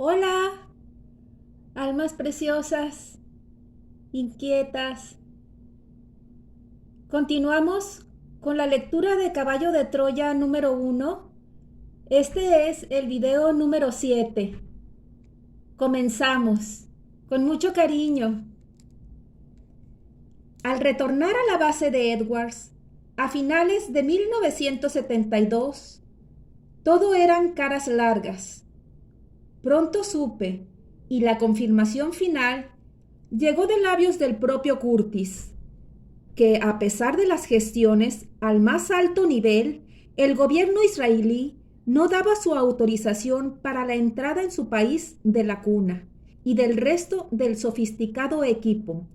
Hola, almas preciosas, inquietas. Continuamos con la lectura de Caballo de Troya número 1. Este es el video número 7. Comenzamos con mucho cariño. Al retornar a la base de Edwards, a finales de 1972, todo eran caras largas. Pronto supe, y la confirmación final llegó de labios del propio Curtis, que a pesar de las gestiones al más alto nivel, el gobierno israelí no daba su autorización para la entrada en su país de la cuna y del resto del sofisticado equipo.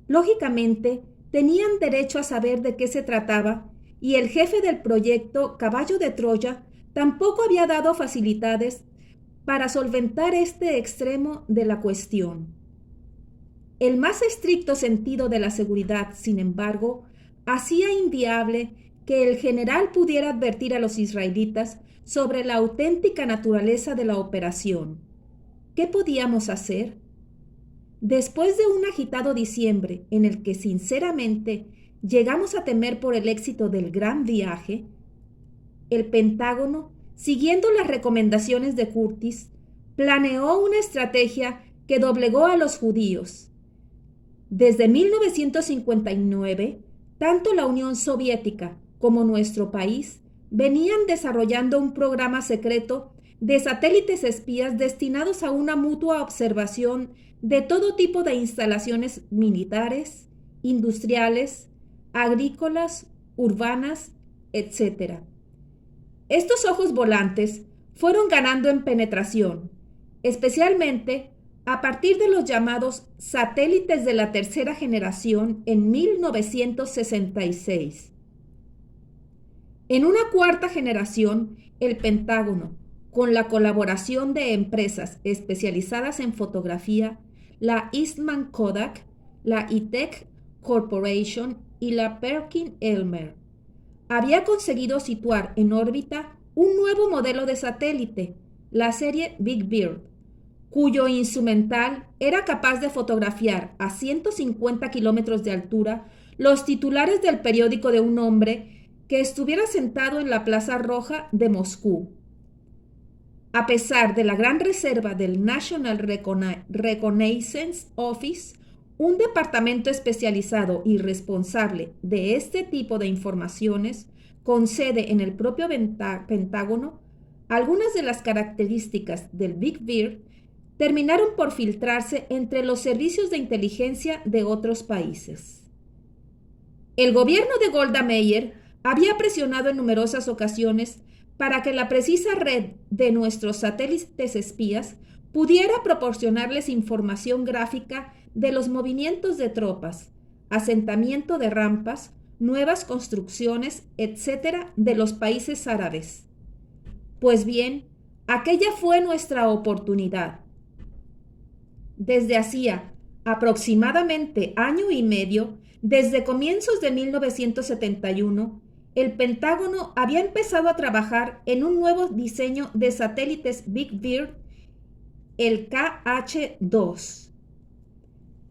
Lógicamente, tenían derecho a saber de qué se trataba, y el jefe del proyecto Caballo de Troya tampoco había dado facilidades para solventar este extremo de la cuestión. El más estricto sentido de la seguridad, sin embargo, hacía inviable que el general pudiera advertir a los israelitas sobre la auténtica naturaleza de la operación. ¿Qué podíamos hacer? Después de un agitado diciembre en el que sinceramente llegamos a temer por el éxito del gran viaje, el Pentágono, siguiendo las recomendaciones de Curtis, planeó una estrategia que doblegó a los judíos. Desde 1959, tanto la Unión Soviética como nuestro país venían desarrollando un programa secreto de satélites espías destinados a una mutua observación de todo tipo de instalaciones militares, industriales, agrícolas, urbanas, etc. Estos ojos volantes fueron ganando en penetración, especialmente a partir de los llamados satélites de la tercera generación en 1966. En una cuarta generación, el Pentágono, con la colaboración de empresas especializadas en fotografía, la Eastman Kodak, la ITEC Corporation y la Perkin-Elmer, había conseguido situar en órbita un nuevo modelo de satélite, la serie Big Bird, cuyo instrumental era capaz de fotografiar a 150 kilómetros de altura los titulares del periódico de un hombre que estuviera sentado en la Plaza Roja de Moscú. A pesar de la gran reserva del National Reconnaissance Office, un departamento especializado y responsable de este tipo de informaciones, con sede en el propio Pentágono, algunas de las características del Big Bird terminaron por filtrarse entre los servicios de inteligencia de otros países. El gobierno de Golda Meir había presionado en numerosas ocasiones para que la precisa red de nuestros satélites espías pudiera proporcionarles información gráfica de los movimientos de tropas, asentamiento de rampas, nuevas construcciones, etc. de los países árabes. Pues bien, aquella fue nuestra oportunidad. Desde hacía aproximadamente año y medio, desde comienzos de 1971, el Pentágono había empezado a trabajar en un nuevo diseño de satélites Big Bird, el KH-2.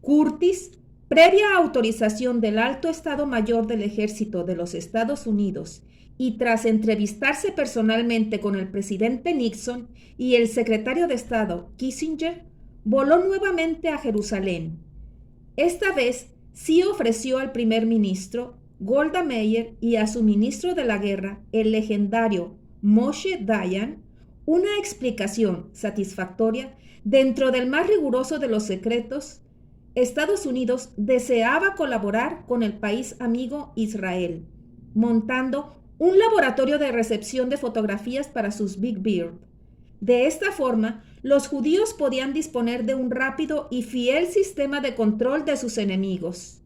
Curtis, previa autorización del Alto Estado Mayor del Ejército de los Estados Unidos y tras entrevistarse personalmente con el presidente Nixon y el secretario de Estado Kissinger, voló nuevamente a Jerusalén. Esta vez sí ofreció al primer ministro Golda Meir y a su ministro de la Guerra, el legendario Moshe Dayan, una explicación satisfactoria dentro del más riguroso de los secretos. Estados Unidos deseaba colaborar con el país amigo Israel, montando un laboratorio de recepción de fotografías para sus Big Bird. De esta forma, los judíos podían disponer de un rápido y fiel sistema de control de sus enemigos.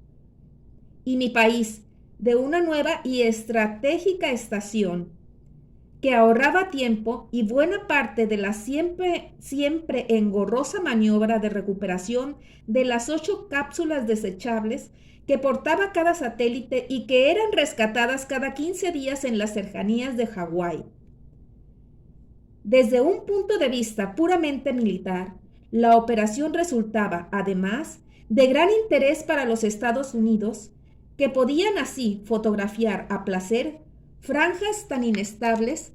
Y mi país, de una nueva y estratégica estación, que ahorraba tiempo y buena parte de la siempre engorrosa maniobra de recuperación de las 8 cápsulas desechables que portaba cada satélite y que eran rescatadas cada 15 días en las cercanías de Hawái. Desde un punto de vista puramente militar, la operación resultaba, además, de gran interés para los Estados Unidos, que podían así fotografiar a placer franjas tan inestables,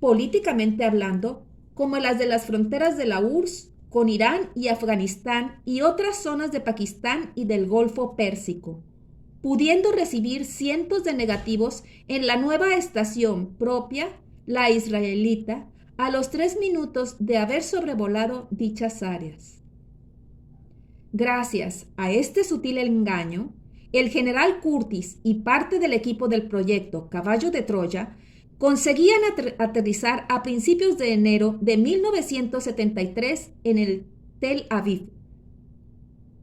políticamente hablando, como las de las fronteras de la URSS con Irán y Afganistán y otras zonas de Pakistán y del Golfo Pérsico, pudiendo recibir cientos de negativos en la nueva estación propia, la israelita, a los 3 minutos de haber sobrevolado dichas áreas. Gracias a este sutil engaño, el general Curtis y parte del equipo del proyecto Caballo de Troya conseguían aterrizar a principios de enero de 1973 en el Tel Aviv.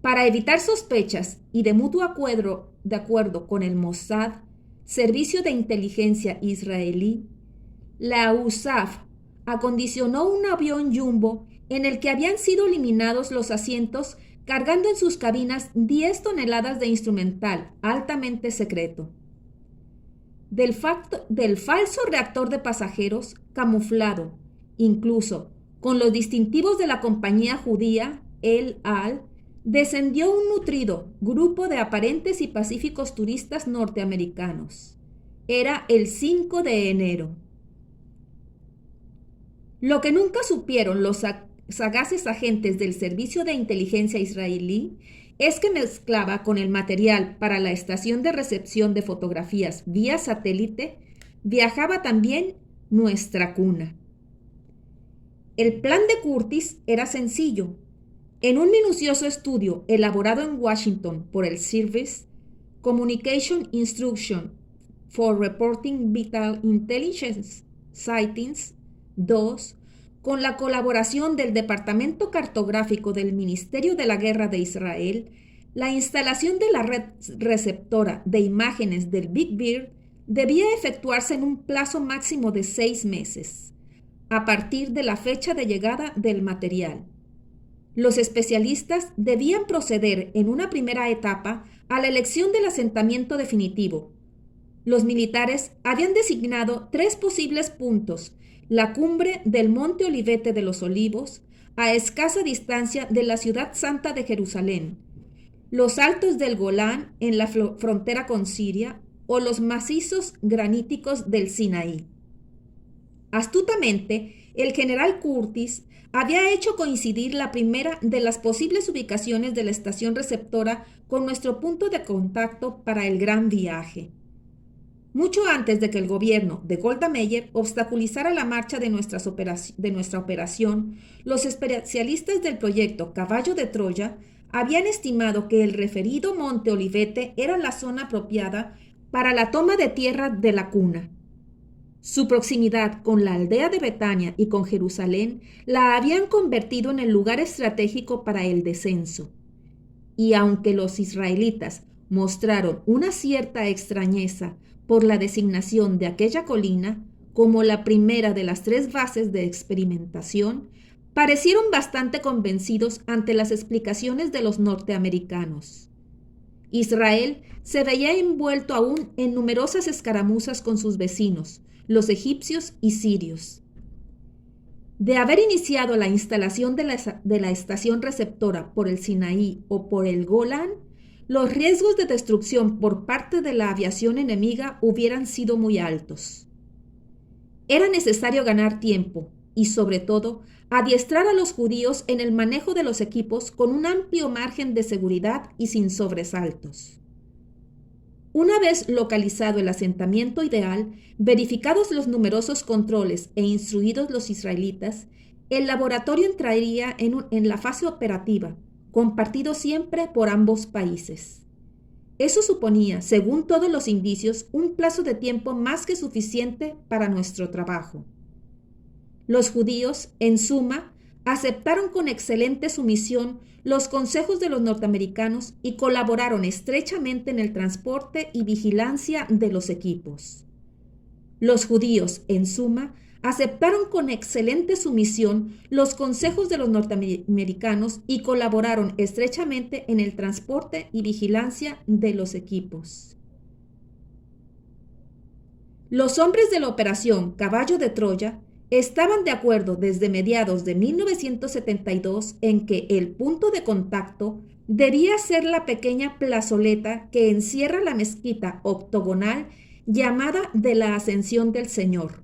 Para evitar sospechas y de mutuo acuerdo con el Mossad, Servicio de Inteligencia israelí, la USAF acondicionó un avión jumbo en el que habían sido eliminados los asientos, cargando en sus cabinas 10 toneladas de instrumental altamente secreto. Del falso reactor de pasajeros camuflado, incluso con los distintivos de la compañía judía El Al, descendió un nutrido grupo de aparentes y pacíficos turistas norteamericanos. Era el 5 de enero. Lo que nunca supieron los sagaces agentes del Servicio de Inteligencia israelí es que mezclaba con el material para la estación de recepción de fotografías vía satélite, viajaba también nuestra cuna. El plan de Curtis era sencillo. En un minucioso estudio elaborado en Washington por el Service Communication Instruction for Reporting Vital Intelligence Sightings 2, con la colaboración del Departamento Cartográfico del Ministerio de la Guerra de Israel, la instalación de la red receptora de imágenes del Big Bear debía efectuarse en un plazo máximo de 6 meses, a partir de la fecha de llegada del material. Los especialistas debían proceder en una primera etapa a la elección del asentamiento definitivo. Los militares habían designado 3 posibles puntos: la cumbre del Monte Olivete de los Olivos, a escasa distancia de la ciudad santa de Jerusalén, los altos del Golán en la frontera con Siria o los macizos graníticos del Sinaí. Astutamente, el general Curtis había hecho coincidir la primera de las posibles ubicaciones de la estación receptora con nuestro punto de contacto para el gran viaje. Mucho antes de que el gobierno de Golda Meir obstaculizara la marcha de nuestra operación, los especialistas del proyecto Caballo de Troya habían estimado que el referido Monte Olivete era la zona apropiada para la toma de tierra de la cuna. Su proximidad con la aldea de Betania y con Jerusalén la habían convertido en el lugar estratégico para el descenso. Y aunque los israelitas mostraron una cierta extrañeza por la designación de aquella colina como la primera de las 3 bases de experimentación, parecieron bastante convencidos ante las explicaciones de los norteamericanos. Israel se veía envuelto aún en numerosas escaramuzas con sus vecinos, los egipcios y sirios. De haber iniciado la instalación de la estación receptora por el Sinaí o por el Golán, los riesgos de destrucción por parte de la aviación enemiga hubieran sido muy altos. Era necesario ganar tiempo y, sobre todo, adiestrar a los judíos en el manejo de los equipos con un amplio margen de seguridad y sin sobresaltos. Una vez localizado el asentamiento ideal, verificados los numerosos controles e instruidos los israelitas, el laboratorio entraría en la fase operativa, compartido siempre por ambos países. Eso suponía, según todos los indicios, un plazo de tiempo más que suficiente para nuestro trabajo. Los judíos, en suma, aceptaron con excelente sumisión los consejos de los norteamericanos y colaboraron estrechamente en el transporte y vigilancia de los equipos. Los judíos, en suma, aceptaron con excelente sumisión los consejos de los norteamericanos y colaboraron estrechamente en el transporte y vigilancia de los equipos. Los hombres de la operación Caballo de Troya estaban de acuerdo desde mediados de 1972 en que el punto de contacto debía ser la pequeña plazoleta que encierra la mezquita octogonal llamada de la Ascensión del Señor.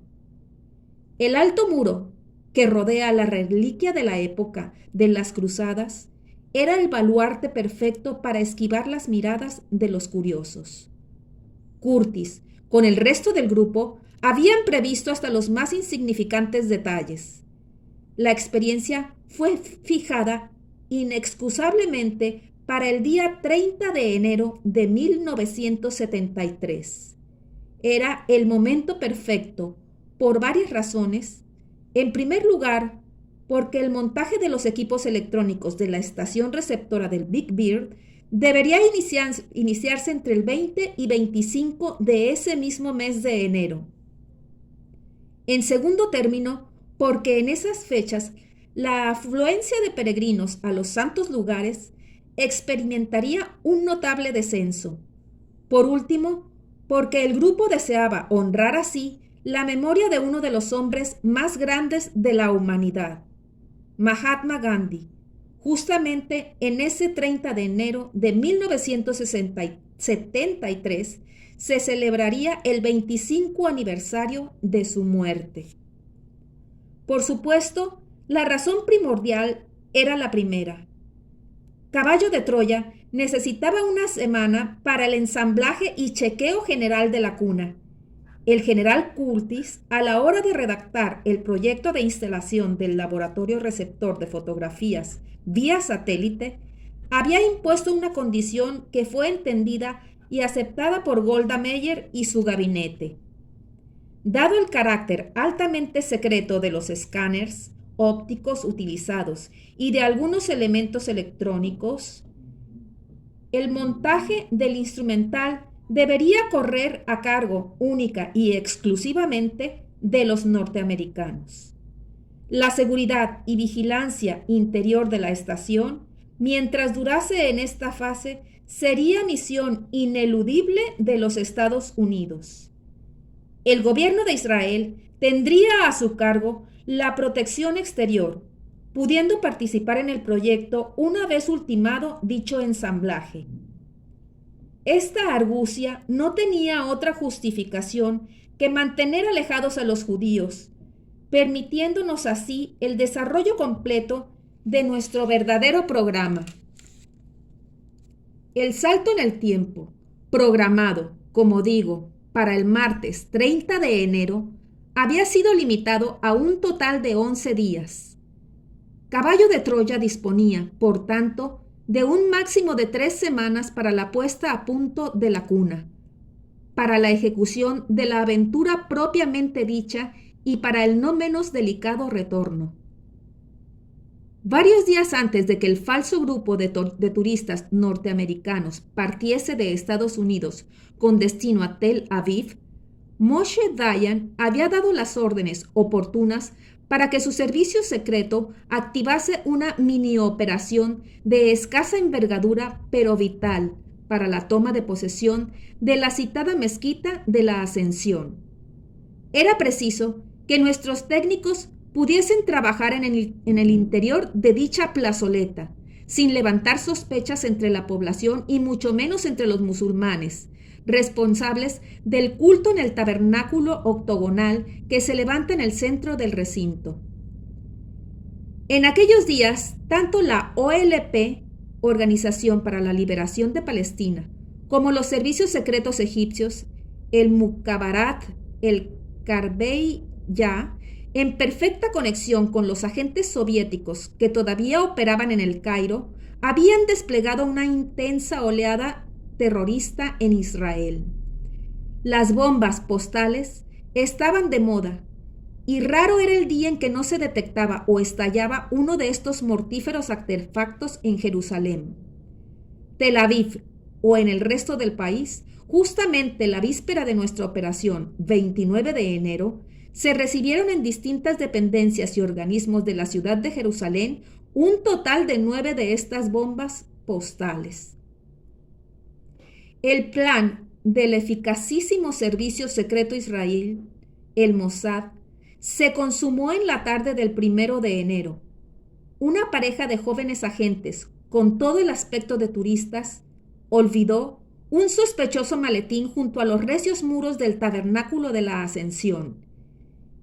El alto muro que rodea la reliquia de la época de las cruzadas era el baluarte perfecto para esquivar las miradas de los curiosos. Curtis, con el resto del grupo, habían previsto hasta los más insignificantes detalles. La experiencia fue fijada inexcusablemente para el día 30 de enero de 1973. Era el momento perfecto por varias razones. En primer lugar, porque el montaje de los equipos electrónicos de la estación receptora del Big Bear debería iniciarse entre el 20 y 25 de ese mismo mes de enero. En segundo término, porque en esas fechas la afluencia de peregrinos a los santos lugares experimentaría un notable descenso. Por último, porque el grupo deseaba honrar así la memoria de uno de los hombres más grandes de la humanidad, Mahatma Gandhi. Justamente en ese 30 de enero de 1973 se celebraría el 25 aniversario de su muerte. Por supuesto, la razón primordial era la primera. Caballo de Troya necesitaba una semana para el ensamblaje y chequeo general de la cuna. El general Curtis, a la hora de redactar el proyecto de instalación del laboratorio receptor de fotografías vía satélite, había impuesto una condición que fue entendida y aceptada por Golda Meir y su gabinete. Dado el carácter altamente secreto de los escáneres ópticos utilizados y de algunos elementos electrónicos, el montaje del instrumental debería correr a cargo única y exclusivamente de los norteamericanos. La seguridad y vigilancia interior de la estación, mientras durase en esta fase, sería misión ineludible de los Estados Unidos. El gobierno de Israel tendría a su cargo la protección exterior, pudiendo participar en el proyecto una vez ultimado dicho ensamblaje. Esta argucia no tenía otra justificación que mantener alejados a los judíos, permitiéndonos así el desarrollo completo de nuestro verdadero programa. El salto en el tiempo, programado, como digo, para el martes 30 de enero, había sido limitado a un total de 11 días. Caballo de Troya disponía, por tanto, de un máximo de 3 semanas para la puesta a punto de la cuna, para la ejecución de la aventura propiamente dicha y para el no menos delicado retorno. Varios días antes de que el falso grupo de turistas norteamericanos partiese de Estados Unidos con destino a Tel Aviv, Moshe Dayan había dado las órdenes oportunas para que su servicio secreto activase una mini operación de escasa envergadura pero vital para la toma de posesión de la citada mezquita de la Ascensión. Era preciso que nuestros técnicos pudiesen trabajar en el interior de dicha plazoleta, sin levantar sospechas entre la población y mucho menos entre los musulmanes, responsables del culto en el tabernáculo octogonal que se levanta en el centro del recinto. En aquellos días, tanto la OLP, Organización para la Liberación de Palestina, como los servicios secretos egipcios, el Mukhabarat, el Karbey-Ya, en perfecta conexión con los agentes soviéticos que todavía operaban en el Cairo, habían desplegado una intensa oleada terrorista en Israel. Las bombas postales estaban de moda y raro era el día en que no se detectaba o estallaba uno de estos mortíferos artefactos en Jerusalén, Tel Aviv o en el resto del país. Justamente la víspera de nuestra operación, 29 de enero, se recibieron en distintas dependencias y organismos de la ciudad de Jerusalén un total de 9 de estas bombas postales. El plan del eficacísimo servicio secreto israelí, el Mossad, se consumó en la tarde del 1 de enero. Una pareja de jóvenes agentes, con todo el aspecto de turistas, olvidó un sospechoso maletín junto a los recios muros del tabernáculo de la Ascensión.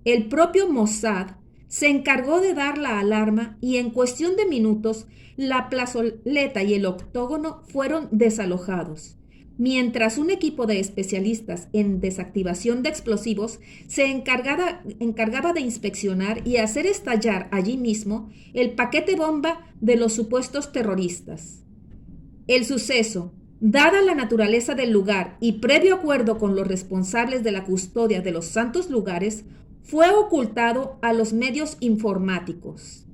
El propio Mossad se encargó de dar la alarma y en cuestión de minutos la plazoleta y el octógono fueron desalojados, mientras un equipo de especialistas en desactivación de explosivos se encargaba de inspeccionar y hacer estallar allí mismo el paquete bomba de los supuestos terroristas. El suceso, dada la naturaleza del lugar y previo acuerdo con los responsables de la custodia de los santos lugares, fue ocultado a los medios informáticos.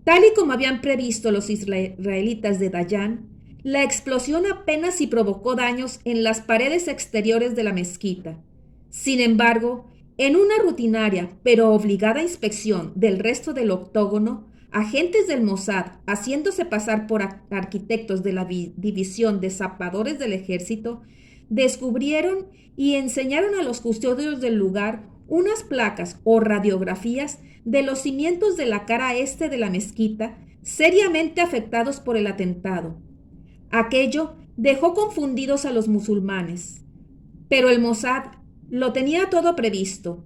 Tal y como habían previsto los israelitas de Dayan, la explosión apenas si provocó daños en las paredes exteriores de la mezquita. Sin embargo, en una rutinaria pero obligada inspección del resto del octógono, agentes del Mossad, haciéndose pasar por arquitectos de la División de Zapadores del Ejército, descubrieron y enseñaron a los custodios del lugar unas placas o radiografías de los cimientos de la cara este de la mezquita, seriamente afectados por el atentado. Aquello dejó confundidos a los musulmanes, pero el Mossad lo tenía todo previsto.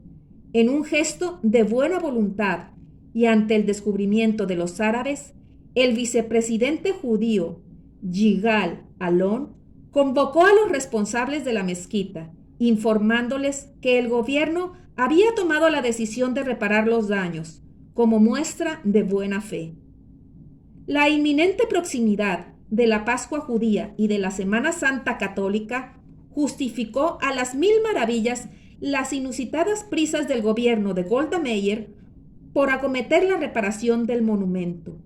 En un gesto de buena voluntad y ante el descubrimiento de los árabes, el vicepresidente judío Yigal Allon convocó a los responsables de la mezquita, informándoles que el gobierno había tomado la decisión de reparar los daños, como muestra de buena fe. La inminente proximidad de la Pascua judía y de la Semana Santa católica justificó a las mil maravillas las inusitadas prisas del gobierno de Golda Meir por acometer la reparación del monumento.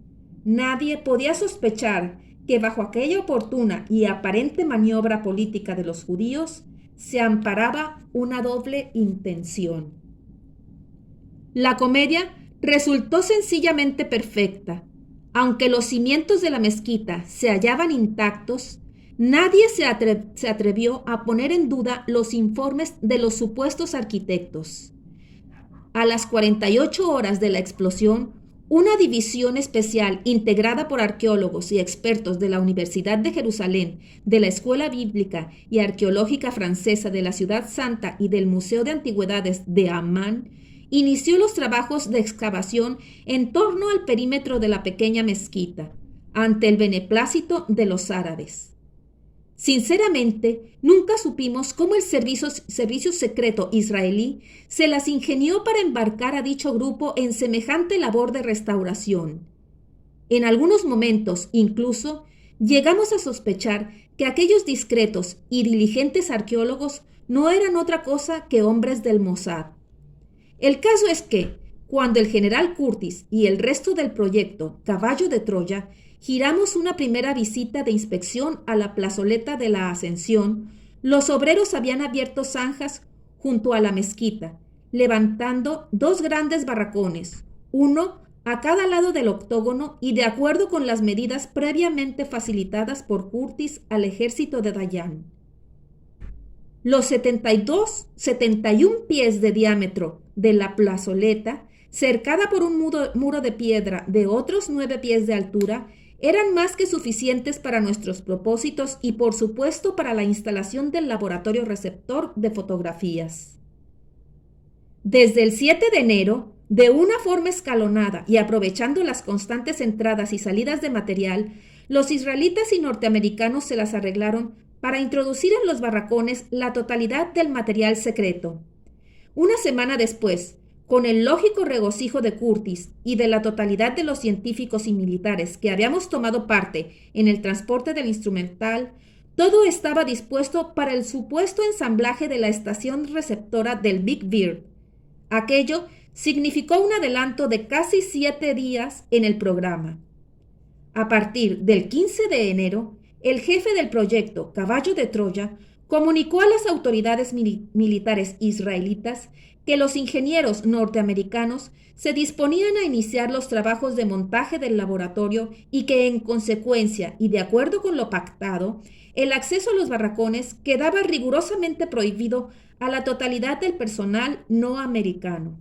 Nadie podía sospechar que bajo aquella oportuna y aparente maniobra política de los judíos se amparaba una doble intención. La comedia resultó sencillamente perfecta. Aunque los cimientos de la mezquita se hallaban intactos, nadie se atrevió a poner en duda los informes de los supuestos arquitectos. A las 48 horas de la explosión, una división especial integrada por arqueólogos y expertos de la Universidad de Jerusalén, de la Escuela Bíblica y Arqueológica Francesa de la Ciudad Santa y del Museo de Antigüedades de Amán, inició los trabajos de excavación en torno al perímetro de la pequeña mezquita, ante el beneplácito de los árabes. Sinceramente, nunca supimos cómo el servicio secreto israelí se las ingenió para embarcar a dicho grupo en semejante labor de restauración. En algunos momentos, incluso, llegamos a sospechar que aquellos discretos y diligentes arqueólogos no eran otra cosa que hombres del Mossad. El caso es que, cuando el general Curtis y el resto del proyecto Caballo de Troya giramos una primera visita de inspección a la plazoleta de la Ascensión, los obreros habían abierto zanjas junto a la mezquita, levantando dos grandes barracones, uno a cada lado del octógono y de acuerdo con las medidas previamente facilitadas por Curtis al ejército de Dayan. Los 71 pies de diámetro de la plazoleta, cercada por un muro de piedra de otros 9 pies de altura, eran más que suficientes para nuestros propósitos y por supuesto para la instalación del laboratorio receptor de fotografías. Desde el 7 de enero, de una forma escalonada y aprovechando las constantes entradas y salidas de material, los israelitas y norteamericanos se las arreglaron para introducir en los barracones la totalidad del material secreto. Una semana después, con el lógico regocijo de Curtis y de la totalidad de los científicos y militares que habíamos tomado parte en el transporte del instrumental, todo estaba dispuesto para el supuesto ensamblaje de la estación receptora del Big Bear. Aquello significó un adelanto de casi 7 días en el programa. A partir del 15 de enero, el jefe del proyecto Caballo de Troya comunicó a las autoridades militares israelitas que los ingenieros norteamericanos se disponían a iniciar los trabajos de montaje del laboratorio y que en consecuencia y de acuerdo con lo pactado, el acceso a los barracones quedaba rigurosamente prohibido a la totalidad del personal no americano.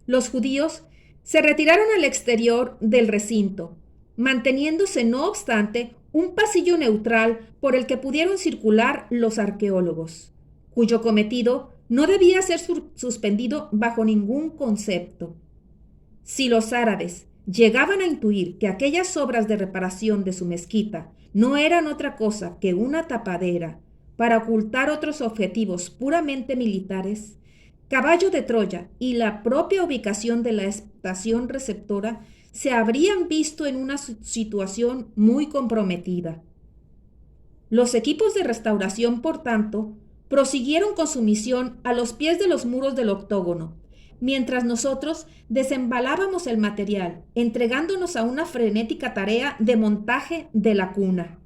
Los judíos se retiraron al exterior del recinto, manteniéndose no obstante un pasillo neutral por el que pudieron circular los arqueólogos, cuyo cometido no debía ser suspendido bajo ningún concepto. Si los árabes llegaban a intuir que aquellas obras de reparación de su mezquita no eran otra cosa que una tapadera para ocultar otros objetivos puramente militares, Caballo de Troya y la propia ubicación de la estación receptora se habrían visto en una situación muy comprometida. Los equipos de restauración, por tanto, prosiguieron con su misión a los pies de los muros del octógono, mientras nosotros desembalábamos el material, entregándonos a una frenética tarea de montaje de la cuna.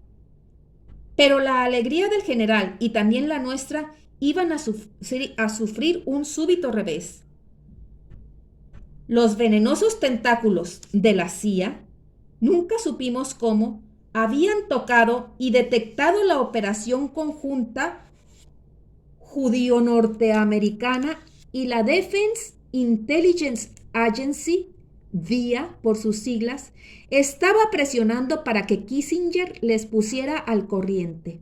Pero la alegría del general y también la nuestra iban a sufrir un súbito revés. Los venenosos tentáculos de la CIA, nunca supimos cómo, habían tocado y detectado la operación conjunta judío-norteamericana y la Defense Intelligence Agency, DIA por sus siglas, estaba presionando para que Kissinger les pusiera al corriente.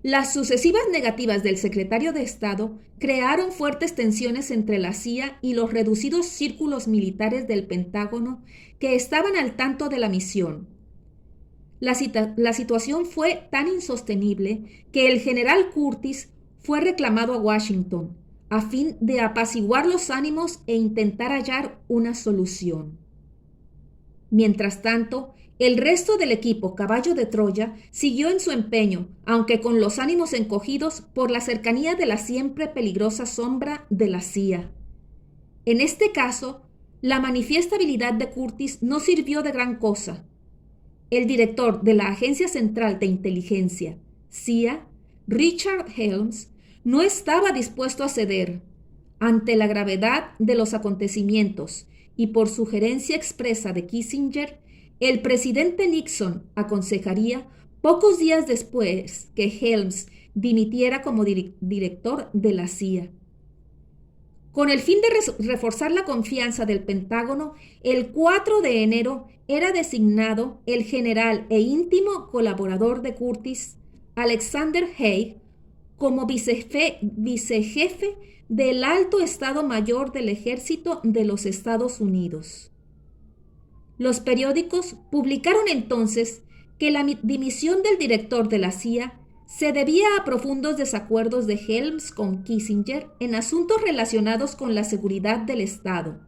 Las sucesivas negativas del secretario de Estado crearon fuertes tensiones entre la CIA y los reducidos círculos militares del Pentágono que estaban al tanto de la misión. La situación fue tan insostenible que el general Curtis fue reclamado a Washington a fin de apaciguar los ánimos e intentar hallar una solución. Mientras tanto, el resto del equipo Caballo de Troya siguió en su empeño, aunque con los ánimos encogidos por la cercanía de la siempre peligrosa sombra de la CIA. En este caso, la manifiesta habilidad de Curtis no sirvió de gran cosa. El director de la Agencia Central de Inteligencia, CIA, Richard Helms, no estaba dispuesto a ceder. Ante la gravedad de los acontecimientos y por sugerencia expresa de Kissinger, el presidente Nixon aconsejaría, pocos días después que Helms dimitiera como director de la CIA. Con el fin de reforzar la confianza del Pentágono, el 4 de enero era designado el general e íntimo colaborador de Curtis, Alexander Haig, como vicejefe del Alto Estado Mayor del Ejército de los Estados Unidos. Los periódicos publicaron entonces que la dimisión del director de la CIA se debía a profundos desacuerdos de Helms con Kissinger en asuntos relacionados con la seguridad del Estado.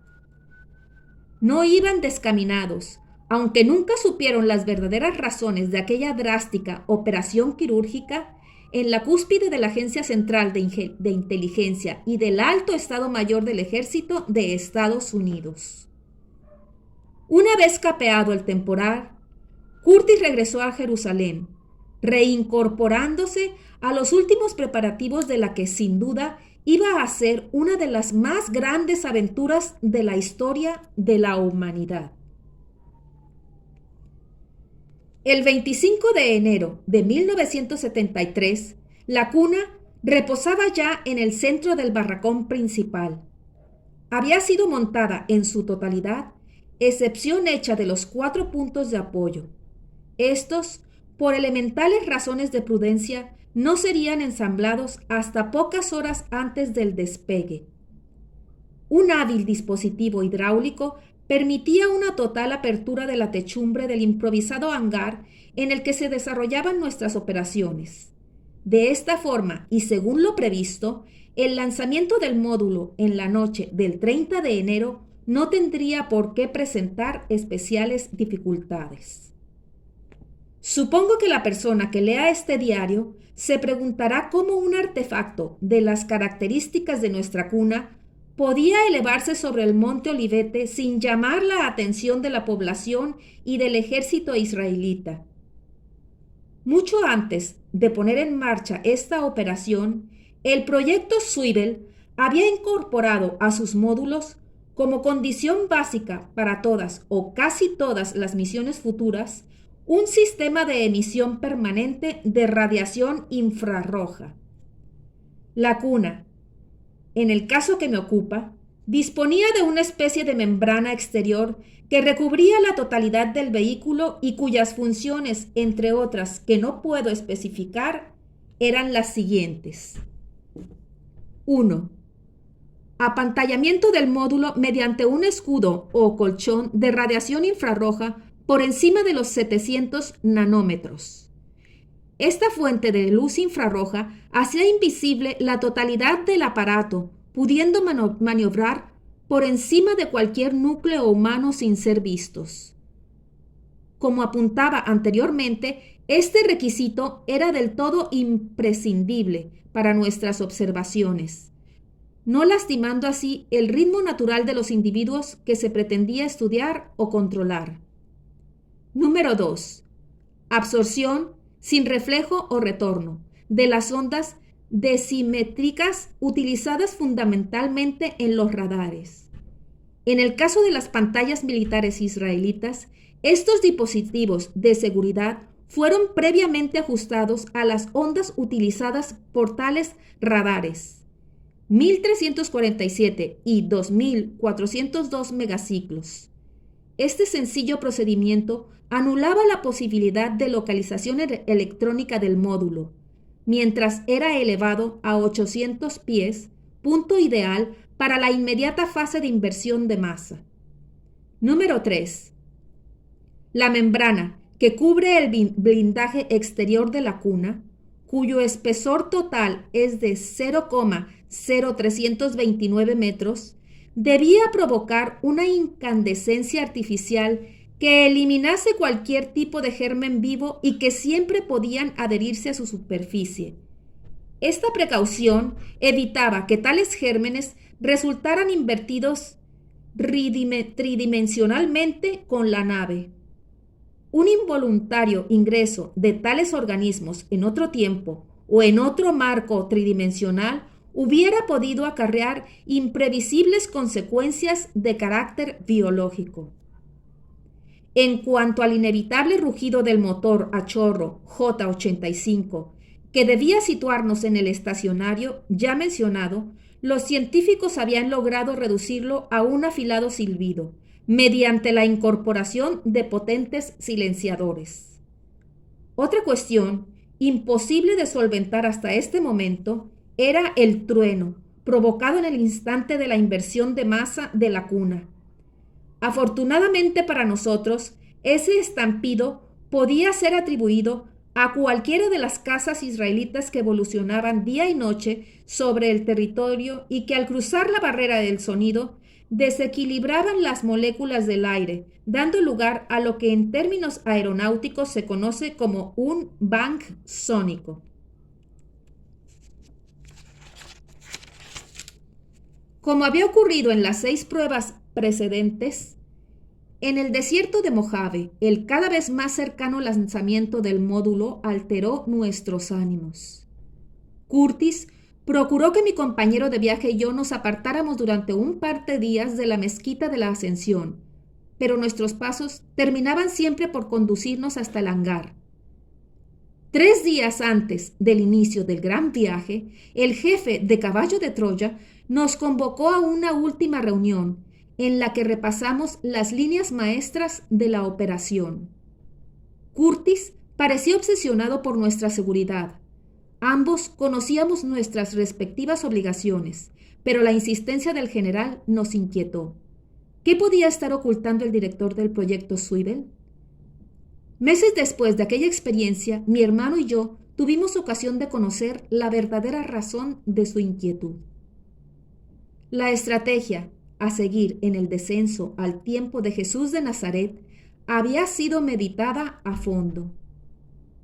No iban descaminados, aunque nunca supieron las verdaderas razones de aquella drástica operación quirúrgica, en la cúspide de la Agencia Central de Inteligencia y del Alto Estado Mayor del Ejército de Estados Unidos. Una vez capeado el temporal, Curtis regresó a Jerusalén, reincorporándose a los últimos preparativos de la que sin duda iba a ser una de las más grandes aventuras de la historia de la humanidad. El 25 de enero de 1973, la cuna reposaba ya en el centro del barracón principal. Había sido montada en su totalidad, excepción hecha de los 4 puntos de apoyo. Estos, por elementales razones de prudencia, no serían ensamblados hasta pocas horas antes del despegue. Un hábil dispositivo hidráulico permitía una total apertura de la techumbre del improvisado hangar en el que se desarrollaban nuestras operaciones. De esta forma, y según lo previsto, el lanzamiento del módulo en la noche del 30 de enero no tendría por qué presentar especiales dificultades. Supongo que la persona que lea este diario se preguntará cómo un artefacto de las características de nuestra cuna podía elevarse sobre el monte Olivete sin llamar la atención de la población y del ejército israelita. Mucho antes de poner en marcha esta operación, El proyecto Swivel había incorporado a sus módulos como condición básica para todas o casi todas las misiones futuras un sistema de emisión permanente de radiación infrarroja. La cuna, en el caso que me ocupa, disponía de una especie de membrana exterior que recubría la totalidad del vehículo y cuyas funciones, entre otras que no puedo especificar, eran las siguientes. 1. Apantallamiento del módulo mediante un escudo o colchón de radiación infrarroja por encima de los 700 nanómetros. Esta fuente de luz infrarroja hacía invisible la totalidad del aparato, pudiendo maniobrar por encima de cualquier núcleo humano sin ser vistos. Como apuntaba anteriormente, este requisito era del todo imprescindible para nuestras observaciones, no lastimando así el ritmo natural de los individuos que se pretendía estudiar o controlar. Número 2. Absorción sin reflejo o retorno de las ondas decimétricas utilizadas fundamentalmente en los radares. En el caso de las pantallas militares israelitas, estos dispositivos de seguridad fueron previamente ajustados a las ondas utilizadas por tales radares, 1347 y 2402 megaciclos. Este sencillo procedimiento anulaba la posibilidad de localización electrónica del módulo, mientras era elevado a 800 pies, punto ideal para la inmediata fase de inversión de masa. Número 3. La membrana que cubre el blindaje exterior de la cuna, cuyo espesor total es de 0,0329 metros, debía provocar una incandescencia artificial que eliminase cualquier tipo de germen vivo y que siempre podían adherirse a su superficie. Esta precaución evitaba que tales gérmenes resultaran invertidos tridimensionalmente con la nave. Un involuntario ingreso de tales organismos en otro tiempo o en otro marco tridimensional hubiera podido acarrear imprevisibles consecuencias de carácter biológico. En cuanto al inevitable rugido del motor a chorro J85, que debía situarnos en el estacionario ya mencionado, los científicos habían logrado reducirlo a un afilado silbido, mediante la incorporación de potentes silenciadores. Otra cuestión, imposible de solventar hasta este momento, era el trueno, provocado en el instante de la inversión de masa de la cuna. Afortunadamente para nosotros, ese estampido podía ser atribuido a cualquiera de las cazas israelitas que evolucionaban día y noche sobre el territorio y que al cruzar la barrera del sonido desequilibraban las moléculas del aire, dando lugar a lo que en términos aeronáuticos se conoce como un banc sónico. Como había ocurrido en las 6 pruebas precedentes, en el desierto de Mojave, el cada vez más cercano lanzamiento del módulo alteró nuestros ánimos. Curtis procuró que mi compañero de viaje y yo nos apartáramos durante un par de días de la mezquita de la Ascensión, pero nuestros pasos terminaban siempre por conducirnos hasta el hangar. 3 días antes del inicio del gran viaje, el jefe de Caballo de Troya nos convocó a una última reunión en la que repasamos las líneas maestras de la operación. Curtis parecía obsesionado por nuestra seguridad. Ambos conocíamos nuestras respectivas obligaciones, pero la insistencia del general nos inquietó. ¿Qué podía estar ocultando el director del proyecto Swivel? Meses después de aquella experiencia, mi hermano y yo tuvimos ocasión de conocer la verdadera razón de su inquietud. La estrategia a seguir en el descenso al tiempo de Jesús de Nazaret había sido meditada a fondo.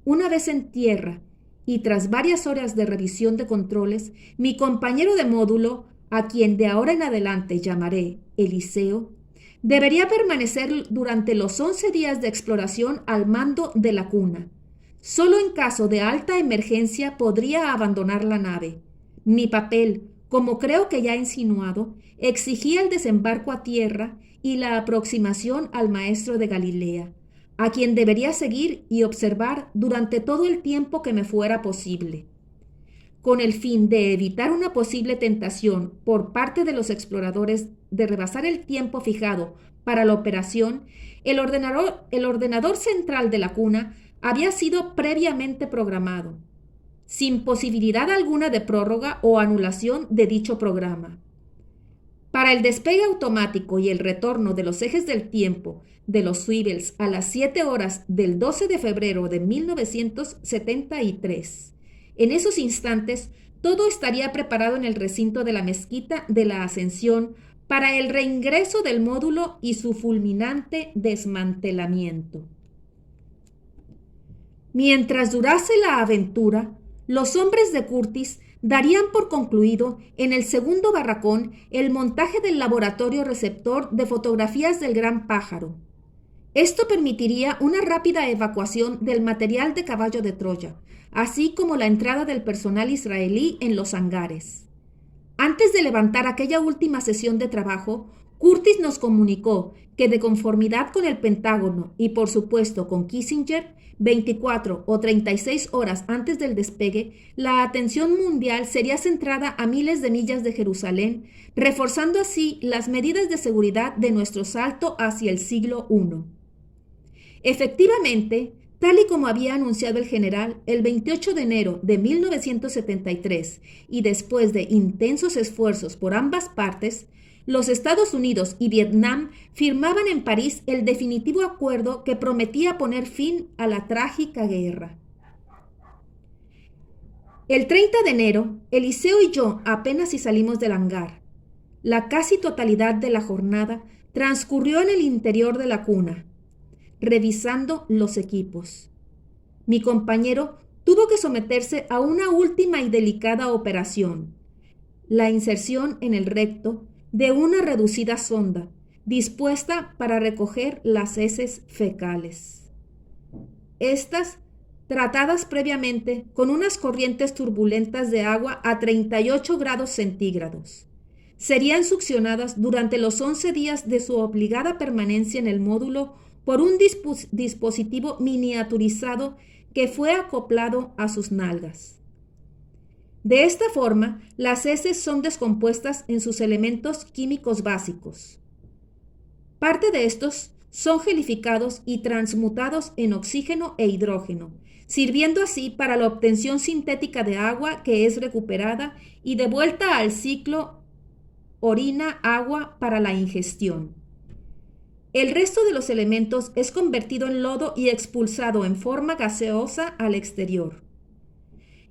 Una vez en tierra y tras varias horas de revisión de controles, mi compañero de módulo, a quien de ahora en adelante llamaré Eliseo, debería permanecer durante los 11 días de exploración al mando de la cuna. Solo en caso de alta emergencia podría abandonar la nave. Mi papel, como creo que ya he insinuado, exigía el desembarco a tierra y la aproximación al maestro de Galilea, a quien debería seguir y observar durante todo el tiempo que me fuera posible. Con el fin de evitar una posible tentación por parte de los exploradores de rebasar el tiempo fijado para la operación, el ordenador central de la cuna había sido previamente programado, sin posibilidad alguna de prórroga o anulación de dicho programa. Para el despegue automático y el retorno de los ejes del tiempo de los swivels a las 7 horas del 12 de febrero de 1973, en esos instantes todo estaría preparado en el recinto de la mezquita de la Ascensión para el reingreso del módulo y su fulminante desmantelamiento. Mientras durase la aventura, los hombres de Curtis darían por concluido en el segundo barracón el montaje del laboratorio receptor de fotografías del gran pájaro. Esto permitiría una rápida evacuación del material de Caballo de Troya, así como la entrada del personal israelí en los hangares. Antes de levantar aquella última sesión de trabajo, Curtis nos comunicó que de conformidad con el Pentágono y por supuesto con Kissinger, 24 o 36 horas antes del despegue, la atención mundial sería centrada a miles de millas de Jerusalén, reforzando así las medidas de seguridad de nuestro salto hacia el siglo I. Efectivamente, tal y como había anunciado el general, el 28 de enero de 1973, y después de intensos esfuerzos por ambas partes, los Estados Unidos y Vietnam firmaban en París el definitivo acuerdo que prometía poner fin a la trágica guerra. El 30 de enero, Eliseo y yo apenas si salimos del hangar. La casi totalidad de la jornada transcurrió en el interior de la cuna, revisando los equipos. Mi compañero tuvo que someterse a una última y delicada operación, la inserción en el recto de una reducida sonda dispuesta para recoger las heces fecales. Estas, tratadas previamente con unas corrientes turbulentas de agua a 38 grados centígrados, serían succionadas durante los 11 días de su obligada permanencia en el módulo por un dispositivo miniaturizado que fue acoplado a sus nalgas. De esta forma, las heces son descompuestas en sus elementos químicos básicos. Parte de estos son gelificados y transmutados en oxígeno e hidrógeno, sirviendo así para la obtención sintética de agua que es recuperada y devuelta al ciclo orina-agua para la ingestión. El resto de los elementos es convertido en lodo y expulsado en forma gaseosa al exterior.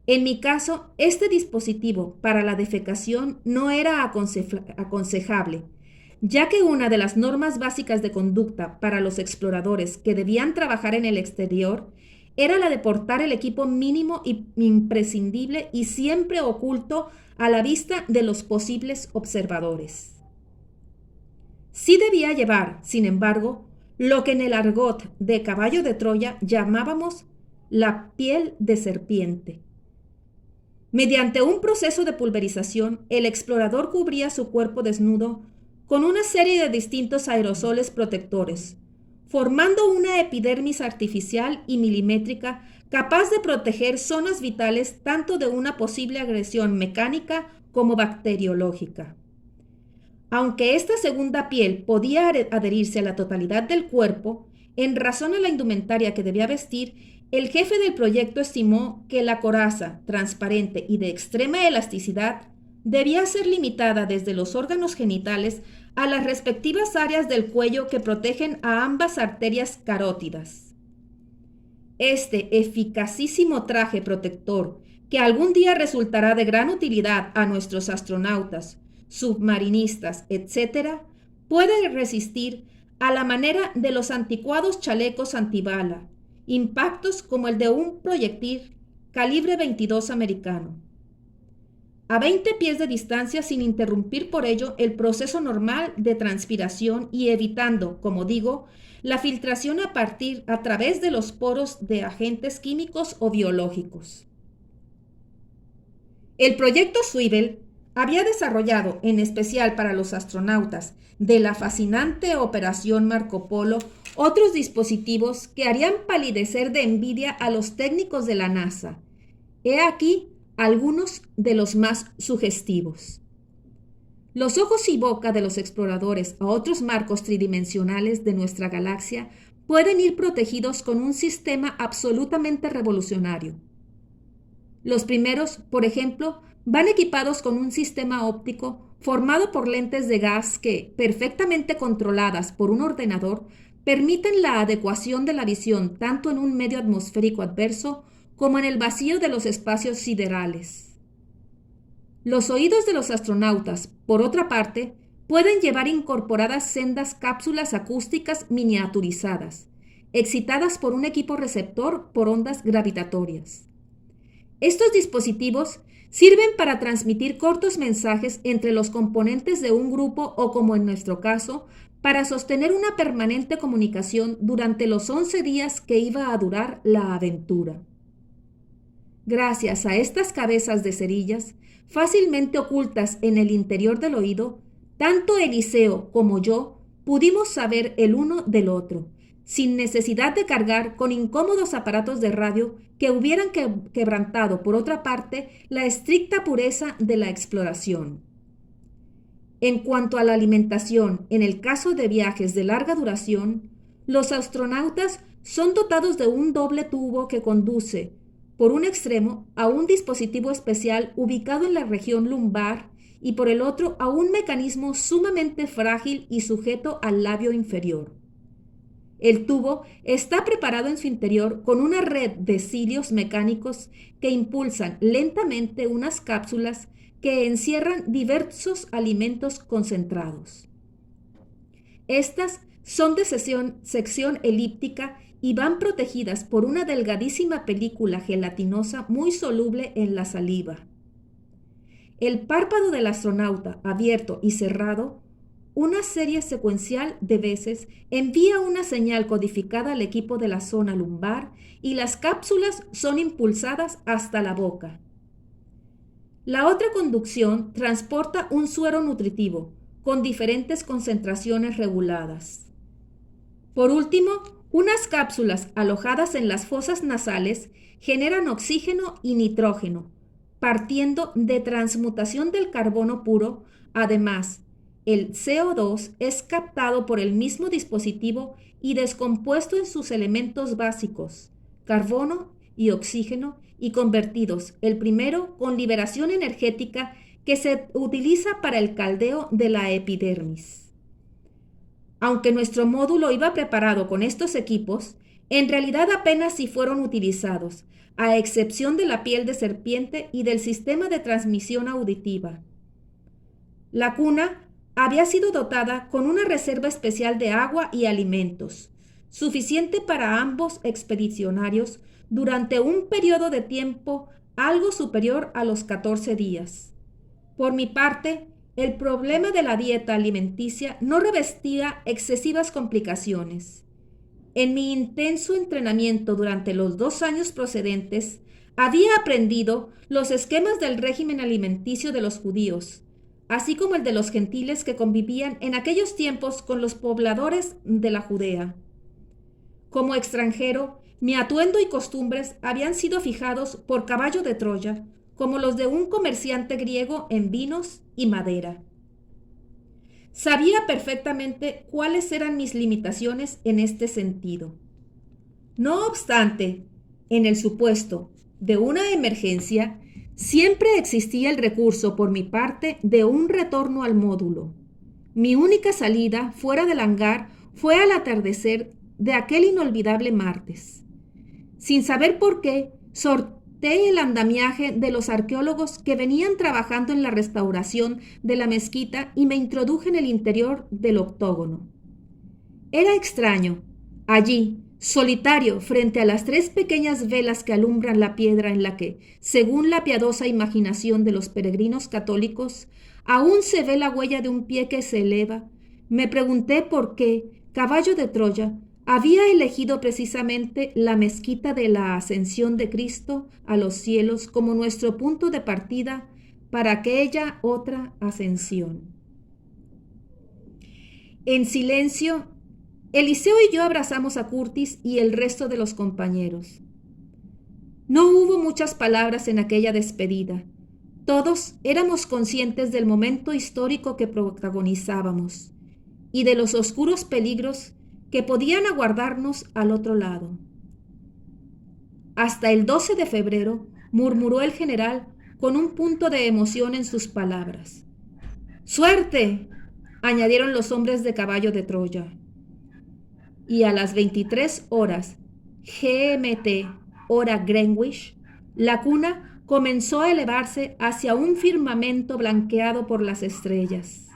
En mi caso, este dispositivo para la defecación no era aconsejable, ya que una de las normas básicas de conducta para los exploradores que debían trabajar en el exterior era la de portar el equipo mínimo e imprescindible y siempre oculto a la vista de los posibles observadores. Sí debía llevar, sin embargo, lo que en el argot de Caballo de Troya llamábamos la piel de serpiente. Mediante un proceso de pulverización, el explorador cubría su cuerpo desnudo con una serie de distintos aerosoles protectores, formando una epidermis artificial y milimétrica capaz de proteger zonas vitales tanto de una posible agresión mecánica como bacteriológica. Aunque esta segunda piel podía adherirse a la totalidad del cuerpo, en razón a la indumentaria que debía vestir, el jefe del proyecto estimó que la coraza, transparente y de extrema elasticidad, debía ser limitada desde los órganos genitales a las respectivas áreas del cuello que protegen a ambas arterias carótidas. Este eficacísimo traje protector, que algún día resultará de gran utilidad a nuestros astronautas, submarinistas, etc., puede resistir, a la manera de los anticuados chalecos antibala, impactos como el de un proyectil calibre 22 americano. A 20 pies de distancia, sin interrumpir por ello el proceso normal de transpiración y evitando, como digo, la filtración a través de los poros de agentes químicos o biológicos. El proyecto Swivel había desarrollado, en especial para los astronautas de la fascinante Operación Marco Polo, otros dispositivos que harían palidecer de envidia a los técnicos de la NASA. He aquí algunos de los más sugestivos. Los ojos y boca de los exploradores a otros marcos tridimensionales de nuestra galaxia pueden ir protegidos con un sistema absolutamente revolucionario. Los primeros, por ejemplo, van equipados con un sistema óptico formado por lentes de gas que, perfectamente controladas por un ordenador, permiten la adecuación de la visión tanto en un medio atmosférico adverso como en el vacío de los espacios siderales. Los oídos de los astronautas, por otra parte, pueden llevar incorporadas sendas cápsulas acústicas miniaturizadas, excitadas por un equipo receptor por ondas gravitatorias. Estos dispositivos sirven para transmitir cortos mensajes entre los componentes de un grupo o, como en nuestro caso, para sostener una permanente comunicación durante los 11 días que iba a durar la aventura. Gracias a estas cabezas de cerillas, fácilmente ocultas en el interior del oído, tanto Eliseo como yo pudimos saber el uno del otro, sin necesidad de cargar con incómodos aparatos de radio que hubieran quebrantado, por otra parte, la estricta pureza de la exploración. En cuanto a la alimentación, en el caso de viajes de larga duración, los astronautas son dotados de un doble tubo que conduce, por un extremo, a un dispositivo especial ubicado en la región lumbar y por el otro a un mecanismo sumamente frágil y sujeto al labio inferior. El tubo está preparado en su interior con una red de cilios mecánicos que impulsan lentamente unas cápsulas que encierran diversos alimentos concentrados. Estas son de sección elíptica y van protegidas por una delgadísima película gelatinosa muy soluble en la saliva. El párpado del astronauta, abierto y cerrado, una serie secuencial de veces envía una señal codificada al equipo de la zona lumbar y las cápsulas son impulsadas hasta la boca. La otra conducción transporta un suero nutritivo con diferentes concentraciones reguladas. Por último, unas cápsulas alojadas en las fosas nasales generan oxígeno y nitrógeno, partiendo de transmutación del carbono puro. Además, el CO2 es captado por el mismo dispositivo y descompuesto en sus elementos básicos, carbono y oxígeno, y convertidos, el primero con liberación energética que se utiliza para el caldeo de la epidermis. Aunque nuestro módulo iba preparado con estos equipos, en realidad apenas si fueron utilizados, a excepción de la piel de serpiente y del sistema de transmisión auditiva. La cuna había sido dotada con una reserva especial de agua y alimentos, suficiente para ambos expedicionarios durante un periodo de tiempo algo superior a los 14 días. Por mi parte, el problema de la dieta alimenticia no revestía excesivas complicaciones. En mi intenso entrenamiento durante los 2 años procedentes, había aprendido los esquemas del régimen alimenticio de los judíos, así como el de los gentiles que convivían en aquellos tiempos con los pobladores de la Judea. Como extranjero, mi atuendo y costumbres habían sido fijados por caballo de Troya, como los de un comerciante griego en vinos y madera. Sabía perfectamente cuáles eran mis limitaciones en este sentido. No obstante, en el supuesto de una emergencia, siempre existía el recurso por mi parte de un retorno al módulo. Mi única salida fuera del hangar fue al atardecer de aquel inolvidable martes. Sin saber por qué, sorteé el andamiaje de los arqueólogos que venían trabajando en la restauración de la mezquita y me introduje en el interior del octógono. Era extraño. Allí, solitario, frente a las 3 pequeñas velas que alumbran la piedra en la que, según la piadosa imaginación de los peregrinos católicos, aún se ve la huella de un pie que se eleva, me pregunté por qué, caballo de Troya, había elegido precisamente la mezquita de la Ascensión de Cristo a los cielos como nuestro punto de partida para aquella otra ascensión. En silencio, Eliseo y yo abrazamos a Curtis y el resto de los compañeros. No hubo muchas palabras en aquella despedida. Todos éramos conscientes del momento histórico que protagonizábamos y de los oscuros peligros que podían aguardarnos al otro lado. Hasta el 12 de febrero, murmuró el general con un punto de emoción en sus palabras. ¡Suerte!, añadieron los hombres de caballo de Troya. Y a las 23 horas GMT, hora Greenwich, la cuna comenzó a elevarse hacia un firmamento blanqueado por las estrellas.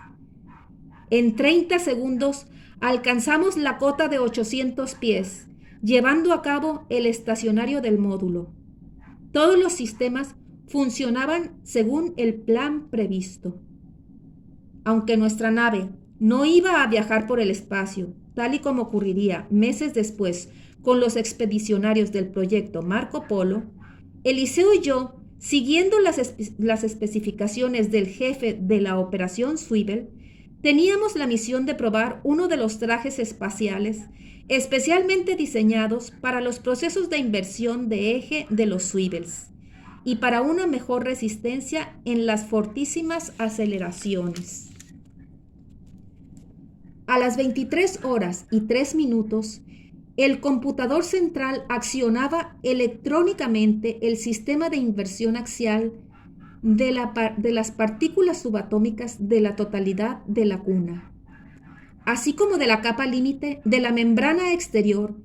En 30 segundos alcanzamos la cota de 800 pies, llevando a cabo el estacionario del módulo. Todos los sistemas funcionaban según el plan previsto. Aunque nuestra nave no iba a viajar por el espacio, tal y como ocurriría meses después con los expedicionarios del proyecto Marco Polo, Eliseo y yo, siguiendo las especificaciones del jefe de la operación Swivel, teníamos la misión de probar uno de los trajes espaciales especialmente diseñados para los procesos de inversión de eje de los Swivels y para una mejor resistencia en las fortísimas aceleraciones. A las 23 horas y 3 minutos, el computador central accionaba electrónicamente el sistema de inversión axial de las partículas subatómicas de la totalidad de la cuna, así como de la capa límite de la membrana exterior,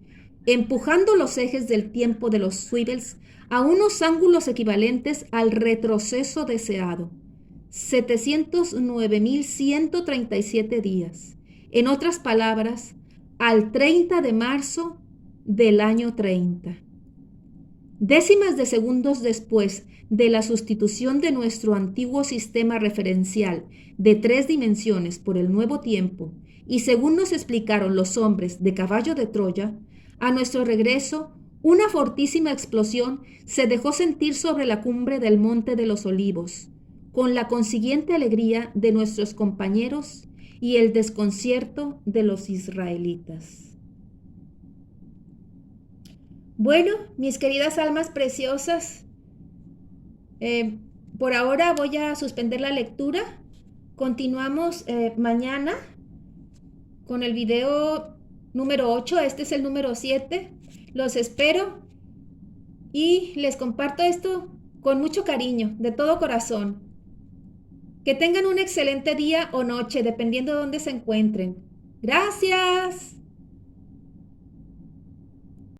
empujando los ejes del tiempo de los Swivels a unos ángulos equivalentes al retroceso deseado, 709.137 días. En otras palabras, al 30 de marzo del año 30. Décimas de segundos después de la sustitución de nuestro antiguo sistema referencial de 3 dimensiones por el nuevo tiempo, y según nos explicaron los hombres de caballo de Troya, a nuestro regreso, una fortísima explosión se dejó sentir sobre la cumbre del Monte de los Olivos, con la consiguiente alegría de nuestros compañeros y el desconcierto de los israelitas. Bueno, mis queridas almas preciosas, por ahora voy a suspender la lectura. Continuamos mañana con el video número 8. Este es el número 7. Los espero y les comparto esto con mucho cariño, de todo corazón. Que tengan un excelente día o noche, dependiendo de dónde se encuentren. ¡Gracias!